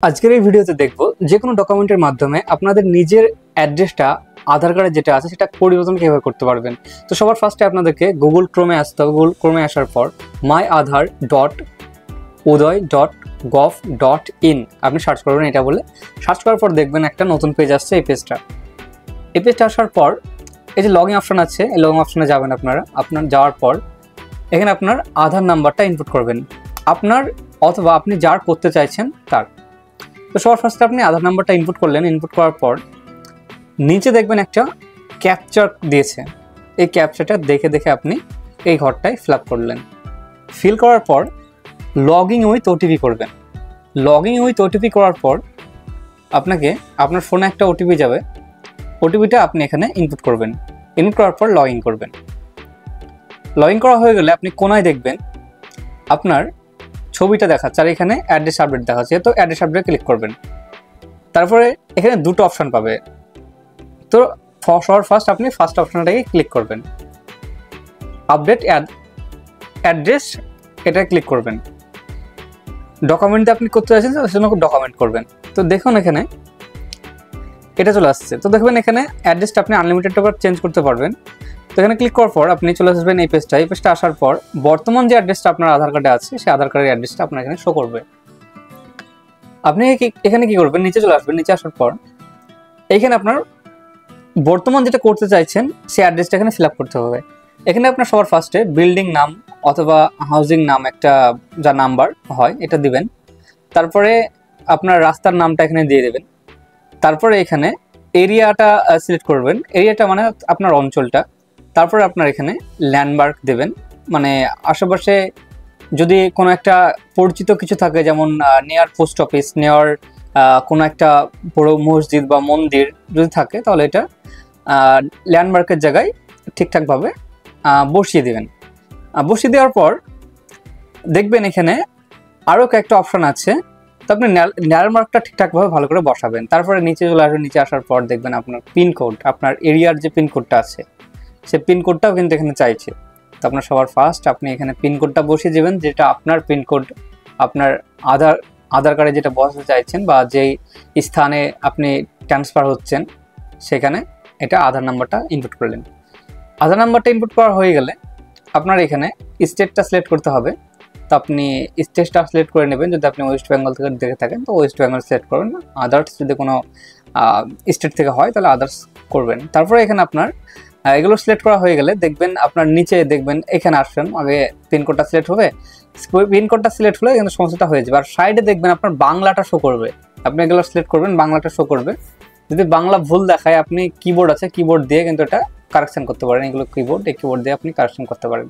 আজকের এই ভিডিওতে দেখব যে কোনো ডকুমেন্টের মাধ্যমে আপনাদের নিজের অ্যাড্রেসটা আধার কার্ডে যেটা আছে সেটা পরিবর্তন কিভাবে করতে পারবেন। তো সবার ফার্স্টে আপনাদেরকে গুগল ক্রোমে আসতে হবে। গুগল ক্রোমে আসার পর myAadhar.udoy.gov.in আপনি সার্চ করবেন। এটা বলে সার্চ করার পর দেখবেন একটা নতুন পেজ আসছে। এই পেজটা আসার পর এই যে লগইন অপশন আছে, এই লগইন অপশনে যাবেন। আপনার যাওয়ার পর এখানে আপনার আধার নাম্বারটা ইনপুট করবেন, আপনার অথবা আপনি যার করতে চাইছেন তার। তো সবার ফার্স্টে আপনি আধার নাম্বারটা ইনপুট করলেন। ইনপুট করার পর নিচে দেখবেন একটা ক্যাপচা দিয়েছে। এই ক্যাপচাটা দেখে আপনি এই ঘরটায় ফিল আপ করলেন। ফিল করার পর লগইন উইথ ওটিপি করবেন। লগইন উইথ ওটিপি করার পর আপনাকে আপনার ফোনে একটা ওটিপি যাবে। ওটিপিটা আপনি এখানে ইনপুট করবেন। ইনপুট করার পর লগইন করবেন। লগইন করা হয়ে গেলে আপনি কোনায় দেখবেন আপনার ছবিটা দেখাচ্ছে, আর এখানে অ্যাড্রেস আপডেট দেখাচ্ছে। তো অ্যাড্রেস আপডেট ক্লিক করবেন। তারপরে এখানে দুটো অপশন পাবে। তো সবার ফার্স্ট আপনি ফার্স্ট অপশনটাকে ক্লিক করবেন, আপডেট অ্যাড্রেস, এটা ক্লিক করবেন। ডকুমেন্টে আপনি করতে চাইছেন সেজন্য ডকুমেন্ট করবেন। তো দেখুন এখানে এটা চলে আসছে। তো দেখবেন এখানে অ্যাড্রেসটা আপনি আনলিমিটেড টাকা চেঞ্জ করতে পারবেন। তো এখানে ক্লিক করার পর আপনি চলে আসবেন এই পেজটা। এই পেজটা আসার পর বর্তমান যে অ্যাড্রেসটা আপনার আধার কার্ডে আছে সেই আধার কার্ডের অ্যাড্রেসটা আপনার এখানে শো করবে। আপনি এখানে কি করবেন, নিচে চলে আসবেন। নিচে আসার পর এইখানে আপনার বর্তমান যেটা করতে চাইছেন সেই অ্যাড্রেসটা এখানে ফিল আপ করতে হবে। এখানে আপনার সবার ফার্স্টে বিল্ডিং নাম অথবা হাউজিং নাম একটা যা নাম্বার হয় এটা দিবেন। তারপরে আপনার রাস্তার নামটা এখানে দিয়ে দেবেন। তারপরে এখানে এরিয়াটা সিলেক্ট করবেন। এরিয়াটা মানে আপনার অঞ্চলটা। তারপরে আপনার এখানে ল্যান্ডমার্ক দেবেন, মানে আশেপাশে যদি কোনো একটা পরিচিত কিছু থাকে, যেমন নিয়ার পোস্ট অফিস, নিয়ার কোনো একটা বড় মসজিদ বা মন্দির যদি থাকে, তাহলে এটা ল্যান্ডমার্কের জায়গায় ঠিকঠাকভাবে বসিয়ে দেবেন। বসিয়ে দেওয়ার পর দেখবেন এখানে আরও কয়েকটা অপশান আছে। তো আপনি ল্যান্ডমার্কটা ঠিকঠাকভাবে ভালো করে বসাবেন। তারপরে নিচে চলে আসবেন। নিচে আসার পর দেখবেন আপনার পিনকোড, আপনার এরিয়ার যে পিনকোডটা আছে সেই পিনকোডটাও কিন্তু এখানে চাইছে। তো আপনার সবার ফার্স্ট আপনি এখানে পিনকোডটা বসিয়ে দেবেন, যেটা আপনার পিনকোড, আপনার আধার কার্ডে যেটা বসাতে চাইছেন বা যেই স্থানে আপনি ট্রান্সফার হচ্ছেন সেখানে এটা আধার নাম্বারটা ইনপুট করলেন। আধার নাম্বারটা ইনপুট করা হয়ে গেলে আপনার এখানে স্টেটটা সিলেক্ট করতে হবে। তো আপনি স্টেটটা সিলেক্ট করে নেবেন। যদি আপনি ওয়েস্ট বেঙ্গল থেকে দেখে থাকেন তো ওয়েস্ট বেঙ্গল সিলেক্ট করবেন। আদার্স যদি কোনো স্টেট থেকে হয় তাহলে আদার্স করবেন। তারপরে এখানে আপনার এগুলো সিলেক্ট করা হয়ে গেলে দেখবেন আপনার নিচে দেখবেন এখানে আসবেন, আগে পিনকোডটা সিলেক্ট হবে। পিনকোডটা সিলেক্ট হলে কিন্তু সমস্যাটা হয়ে যাবে। আর সাইডে দেখবেন আপনার বাংলাটা শো করবে। আপনি এগুলো সিলেক্ট করবেন, বাংলাটা শো করবে। যদি বাংলা ভুল দেখায় আপনি কিবোর্ড আছে, কিবোর্ড দিয়ে কিন্তু এটা কারেকশন করতে পারেন। এগুলো কিবোর্ড, এই কিবোর্ড দিয়ে আপনি কারেকশন করতে পারেন।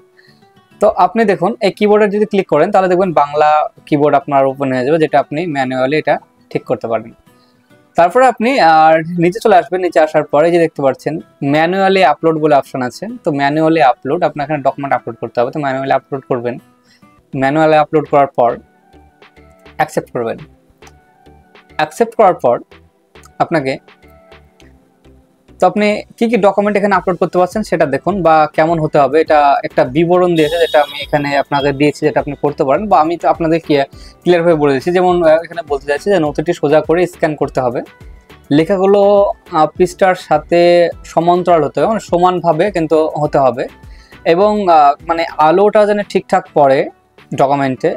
তো আপনি দেখুন এই কিবোর্ডে যদি ক্লিক করেন তাহলে দেখবেন বাংলা কিবোর্ড আপনার ওপেন হয়ে যাবে, যেটা আপনি ম্যানুয়ালি এটা ঠিক করতে পারেন। তারপরে আপনি নিচে চলে আসবেন। নিচে আসার পরে যে দেখতে পাচ্ছেন ম্যানুয়ালি আপলোড বলে অপশন আছে। তো ম্যানুয়ালি আপলোড, আপনার এখানে ডকুমেন্ট আপলোড করতে হবে। তো ম্যানুয়ালি আপলোড করবেন। ম্যানুয়ালি আপলোড করার পর অ্যাকসেপ্ট করবেন। অ্যাকসেপ্ট করার পর আপনাকে তো আপনি কি কি ডকুমেন্ট এখানে আপলোড করতে পারছেন সেটা দেখুন, বা কেমন হতে হবে এটা একটা বিবরণ দিয়েছে, যেটা আমি এখানে আপনাদের দিয়েছি, যেটা আপনি করতে পারেন, বা আমি তো আপনাদের ক্লিয়ার ভাবে বলে দিচ্ছি। যেমন এখানে বলতে চাইছি যে নথিটি সোজা করে স্ক্যান করতে হবে, লেখাগুলো পৃষ্ঠার সাথে সমান্তরাল হতে হবে, মানে সমানভাবে কিন্তু হতে হবে, এবং মানে আলোটা যেন ঠিকঠাক পড়ে ডকুমেন্টে,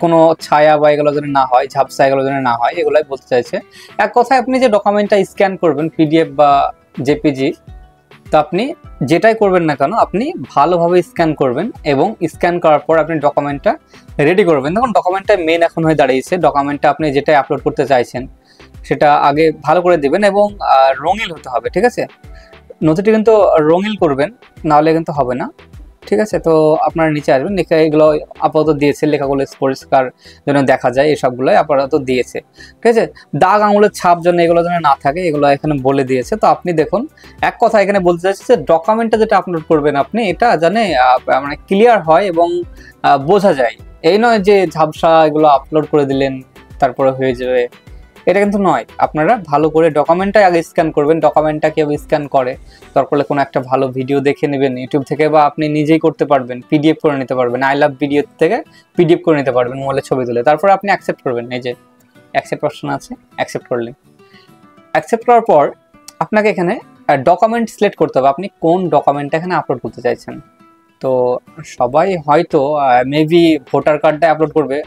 কোনো ছায়া বা এগুলো যেন না হয়, ঝাপসা এগুলো যেন না হয়, এগুলাই বলতে চাইছে। এক কথায় আপনি যে ডকুমেন্টটা স্ক্যান করবেন পিডিএফ বা জেপিজি, তো আপনি যেটাই করবেন না কেন আপনি ভালোভাবে স্ক্যান করবেন, এবং স্ক্যান করার পর আপনি ডকুমেন্টটা রেডি করবেন। দেখুন ডকুমেন্টটা মেন এখন হয়ে দাঁড়িয়েছে। ডকুমেন্টটা আপনি যেটাই আপলোড করতে চাইছেন সেটা আগে ভালো করে দিবেন, এবং রঙিন হতে হবে। ঠিক আছে, নথিটি কিন্তু রঙিন করবেন, নাহলে কিন্তু হবে না। ঠিক আছে, তো আপনারা নিচে আসবেন। লেখা এগুলো আপাতত দিয়েছে, লেখাগুলো পরিষ্কার যেন দেখা যায় এসবগুলোই আপাতত দিয়েছে। ঠিক আছে, দাগ আঙুলের ছাপ যেন এগুলো যেন না থাকে এগুলো এখানে বলে দিয়েছে। তো আপনি দেখুন এক কথা এখানে বলতে চাইছে যে ডকুমেন্টটা যেটা আপলোড করবেন আপনি এটা জানে মানে ক্লিয়ার হয় এবং বোঝা যায়। এই নয় যে ঝাপসা এগুলো আপলোড করে দিলেন তারপরে হয়ে যাবে, এটা কিন্তু নয়। আপনারা ভালো করে ডকুমেন্টটা আগে স্ক্যান করবেন। ডকুমেন্টটা কীভাবে স্ক্যান করে তারপরে কোনো একটা ভালো ভিডিও দেখে নেবেন ইউটিউব থেকে, বা আপনি নিজেই করতে পারবেন, পিডিএফ করে নিতে পারবেন। আই লাভ ভিডিও থেকে পিডিএফ করে নিতে পারবেন মোবাইলে ছবি তুলে। তারপর আপনি অ্যাকসেপ্ট করবেন। এই যে অ্যাকসেপ্ট অপশন আছে, অ্যাকসেপ্ট করলেন। অ্যাকসেপ্ট করার পর আপনাকে এখানে ডকুমেন্ট সিলেক্ট করতে হবে, আপনি কোন ডকুমেন্টটা এখানে আপলোড করতে চাইছেন। তো সবাই হয়তো মেবি ভোটার কার্ডটা আপলোড করবে,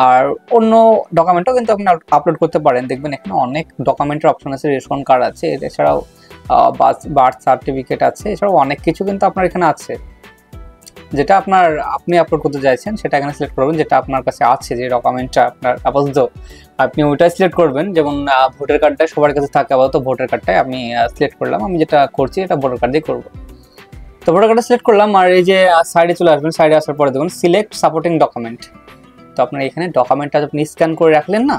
আর অন্য ডকুমেন্টও কিন্তু আপনি আপলোড করতে পারেন। দেখবেন এখানে অনেক ডকুমেন্টের অপশন আছে, রেশন কার্ড আছে, এছাড়াও বার্থ সার্টিফিকেট আছে, এছাড়াও অনেক কিছু কিন্তু আপনার এখানে আছে। যেটা আপনি আপলোড করতে চাইছেন সেটা এখানে সিলেক্ট করবেন, যেটা আপনার কাছে আছে, যে ডকুমেন্টটা আপনার আপাতত আপনি ওইটাই সিলেক্ট করবেন। যেমন ভোটার কার্ডটা সবার কাছে থাকে, আপাতত ভোটার কার্ডটাই আমি সিলেক্ট করলাম। আমি যেটা করছি এটা ভোটার কার্ড দিয়ে করবো। তো ভোটার কার্ডটা সিলেক্ট করলাম, আর এই যে সাইডে চলে আসবেন, সাইডে আসার পরে দেখুন সিলেক্ট সাপোর্টিং ডকুমেন্ট। তো আপনার এখানে ডকুমেন্টটা আপনি স্ক্যান করে রাখলেন না,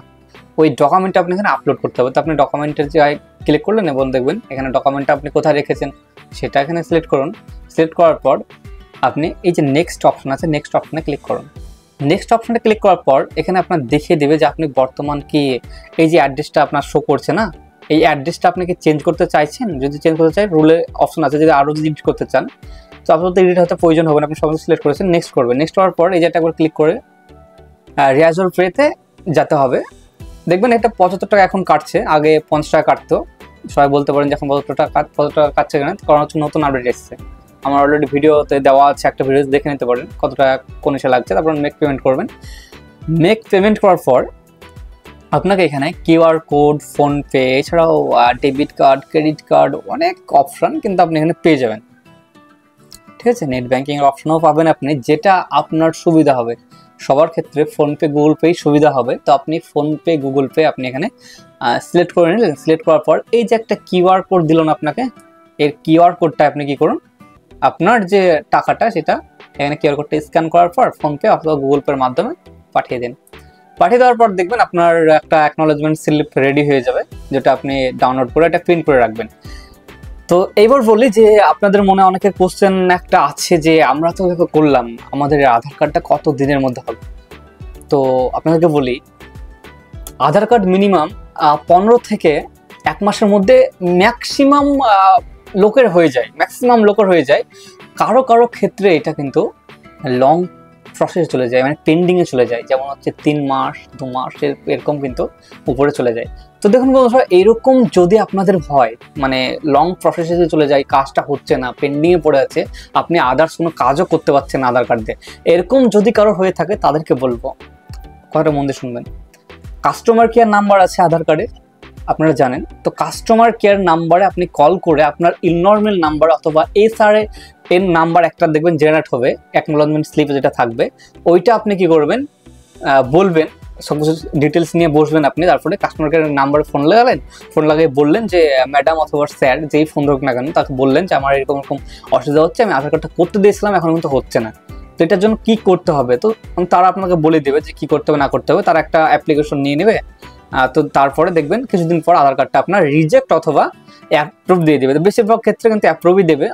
ওই ডকুমেন্টটা আপনি এখানে আপলোড করতে হবে। তো আপনি ডকুমেন্টের জায়গায় ক্লিক করলেন এবং দেখবেন এখানে ডকুমেন্টটা আপনি কোথায় রেখেছেন সেটা এখানে সিলেক্ট করুন। সিলেক্ট করার পর আপনি এই যে নেক্সট অপশন আছে, নেক্সট অপশনে ক্লিক করুন। নেক্সট অপশনে ক্লিক করার পর এখানে আপনার দেখিয়ে দেবে যে আপনি বর্তমান কি এই যে অ্যাড্রেসটা আপনার শো করছে না, এই অ্যাড্রেসটা আপনি কি চেঞ্জ করতে চাইছেন। যদি চেঞ্জ করতে চাই রুলে অপশন আছে, যদি আরও যদি এডিট করতে চান তো আপনার তো এডিট হতে প্রয়োজন হবে না, আপনি সব সিলেক্ট করেছেন, নেক্সট করবেন। নেক্সট হওয়ার পর এই যে একবার ক্লিক করে রিয়াজল পেতে যেতে হবে। দেখবেন এটা 75 টাকা এখন কাটছে, আগে 50 টাকা কাটতো। সবাই বলতে পারেন যে এখন 75 টাকা কাটছে কেন, কারণ হচ্ছে নতুন আপডেট এসছে। আমার অলরেডি ভিডিওতে দেওয়া আছে, একটা ভিডিও দেখে নিতে পারেন কত টাকা কোন এসে লাগছে। তারপর মেক পেমেন্ট করবেন। মেক পেমেন্ট করার পর আপনাকে এখানে কিউআর কোড, ফোনপে, এছাড়াও ডেবিট কার্ড, ক্রেডিট কার্ড, অনেক অপশান কিন্তু আপনি এখানে পেয়ে যাবেন। ঠিক আছে, নেট ব্যাঙ্কিংয়ের অপশনও পাবেন আপনি, যেটা আপনার সুবিধা হবে। সবার ক্ষেত্রে ফোনপে, গুগল পে সুবিধা হবে। তো আপনি ফোনপে, গুগল পে আপনি এখানে সিলেক্ট করে নিলেন। সিলেক্ট করার পর এই যে একটা কিউআর কোড দিল না আপনাকে, এর কিউআর কোডটা আপনি কি করুন, আপনার যে টাকাটা সেটা এখানে কিউআর কোডটা স্ক্যান করার পর ফোনপে অথবা গুগল পের মাধ্যমে পাঠিয়ে দিন। পাঠিয়ে দেওয়ার পর দেখবেন আপনার একটা অ্যাকনোলেজমেন্ট স্লিপ রেডি হয়ে যাবে, যেটা আপনি ডাউনলোড করে একটা প্রিন্ট করে রাখবেন। তো এইবার বলি যে আপনাদের মনে অনেকের কোশ্চেন একটা আছে যে আমরা তো এভাবে করলাম, আমাদের আধার কার্ডটা কত দিনের মধ্যে হবে। তো আপনাদেরকে বলি, আধার কার্ড মিনিমাম 15 থেকে 1 মাসের মধ্যে ম্যাক্সিমাম লোকের হয়ে যায়। কারো কারো ক্ষেত্রে এটা কিন্তু লং প্রসেস চলে যায়, মানে পেন্ডিংয়ে চলে যায়। যেমন হচ্ছে 3 মাস, 2 মাস এরকম কিন্তু উপরে চলে যায়। তো দেখুন বন্ধুরা, এইরকম যদি আপনাদের হয়, মানে লং প্রসেসে চলে যায়, কাজটা হচ্ছে না, পেন্ডিংয়ে পড়ে আছে, আপনি আদার্স কোনো কাজও করতে পারছেন না আধার কার্ড দিয়ে, এরকম যদি কারো হয়ে থাকে তাদেরকে বলবো, কথাটা মন দিয়ে শুনবেন। কাস্টমার কেয়ার নাম্বার আছে আধার কার্ডে, আপনারা জানেন। তো কাস্টমার কেয়ার নাম্বারে আপনি কল করে আপনার ইননর্মাল নাম্বার অথবা এসআরএ এর নাম্বার একটা দেখবেন জেনারেট হবে, অ্যাকনোলেজমেন্ট স্লিপ যেটা থাকবে, ওইটা আপনি কি করবেন, বলবেন, সব কিছু ডিটেলস নিয়ে বসবেন আপনি। তারপরে কাস্টমার কেয়ারের নাম্বারে ফোন লাগালেন, ফোন লাগিয়ে বললেন যে ম্যাডাম অথবা স্যার যেই ফোন ধরুক না কেন, তাকে বললেন যে আমার এরকম এরকম অসুবিধা হচ্ছে, আমি আধার কার্ডটা করতে দিয়েছিলাম, এখন কিন্তু হচ্ছে না, তো এটার জন্য কি করতে হবে। তো তারা আপনাকে বলে দেবে যে কি করতে হবে না করতে হবে, তারা একটা অ্যাপ্লিকেশন নিয়ে নেবে। তো তারপরে দেখবেন কিছুদিন পর আধার কার্ডটা আপনার রিজেক্ট অথবা অ্যাপ্রুভ দিয়ে দেবে। তো বেশিরভাগ ক্ষেত্রে কিন্তু অ্যাপ্রুভই দেবে।